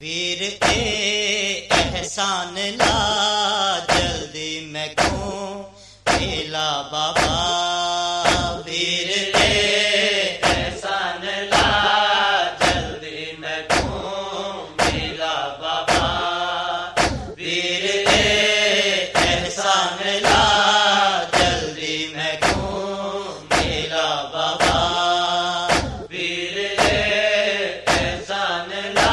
वीर एहसान ला जल्दी मैं क्यों मिला बाबा। वीर एहसान ला जल्दी मैं क्यों मिला बाबा। वीर एहसान ला जल्दी मैं क्यों मिला बाबा। वीर एहसान ला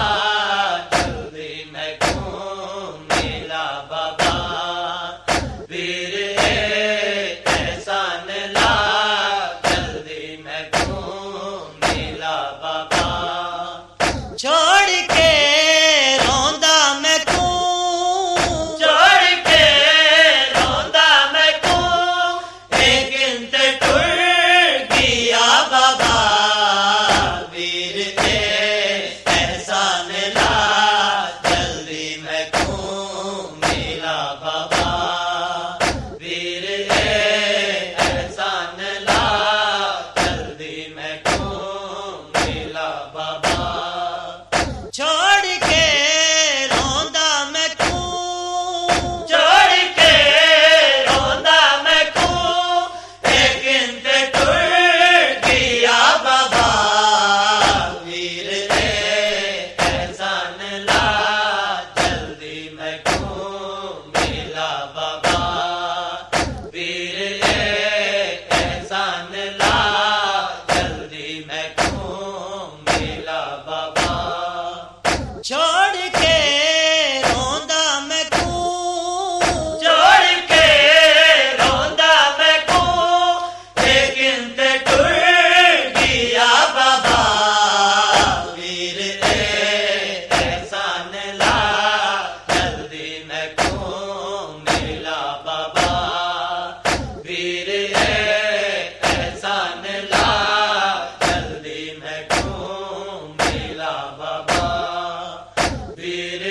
छोड़ के रोंदा मैं क्यों, छोड़ के रोंदा मैं क्यों, एक इंत टुर गया बाबा। वीर एहसान ला जल्दी मैं क्यों मिला बाबा। वीर एहसान ला जल्दी मैं क्यों मिला बाबा। छोड़ के रोंदा मैं क्यों, छोड़ के रोंदा मैं क्यों, एक इंत टुर गया बाबा। वीर एहसान ला जल्दी मैं क्यों मिला बाबा। वीर एहसान ला जल्दी मैं क्यों मिला बाबा। छोड़ के रोंदा मैं क्यों, छोड़ के रोंदा मैं क्यों, एक इंत टुर गया बाबा। वीर एहसान ला जल्दी मैं क्यों मिला बाबा। वीर एहसान ला जल्दी मैं क्यों मिला बाबा। वीर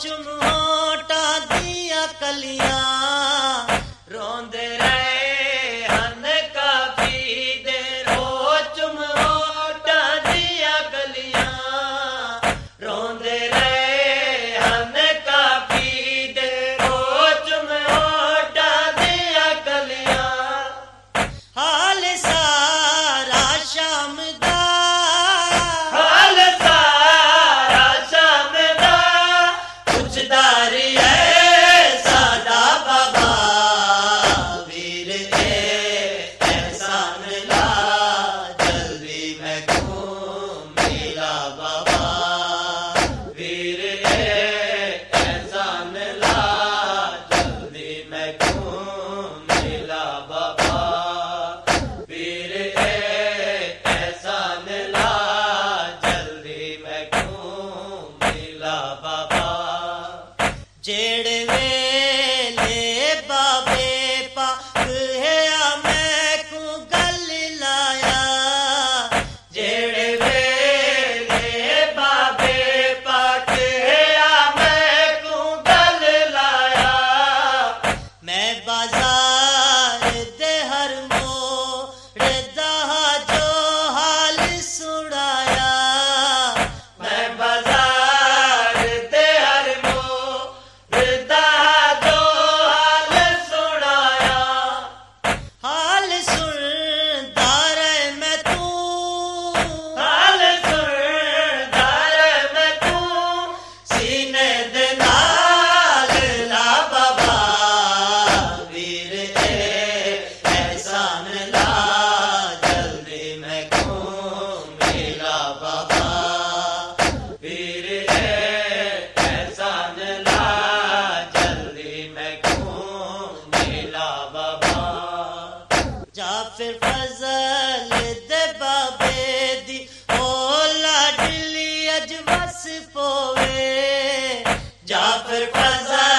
चुमोटा दिया कलियां रोंदे रहे हन काफी देर हो चुमोटा दिया कलियां रोंदे रहे हन काफी देर हो चुमोटा दिया कलियां हाल सारा शाम दा हाल सारा शाम दा पुछदारी है सादा बाबा वीर एहसान ला जल्दी मैं मिला बाबा वीर एहसान ला जल्दी मैं मिला बाबा वीर एहसान ला जल्दी मैं मिला बाबा जेड़े वेले बाबे पाक है मैं को गल लाया जेड़े वेले बाबे पाक है मैं को गल लाया मैं बाजार दे हर मोड़ दहा जो हाल सुनाया मैं बाजार दे हर मोड़ दहा जो हाल सुनाया हाल सुनदा रहे मैं तू हाल सुनदा रहे मैं तू सीने दे नाल ला बाबा वीर एहसान ला जल्दी मैं मिला बाबा वीर एहसान ला जल्दी मैं मिला बाबा जाफिर फजल दे बाबे दी ओ लाडली अज बस पोवे जाफिर फजल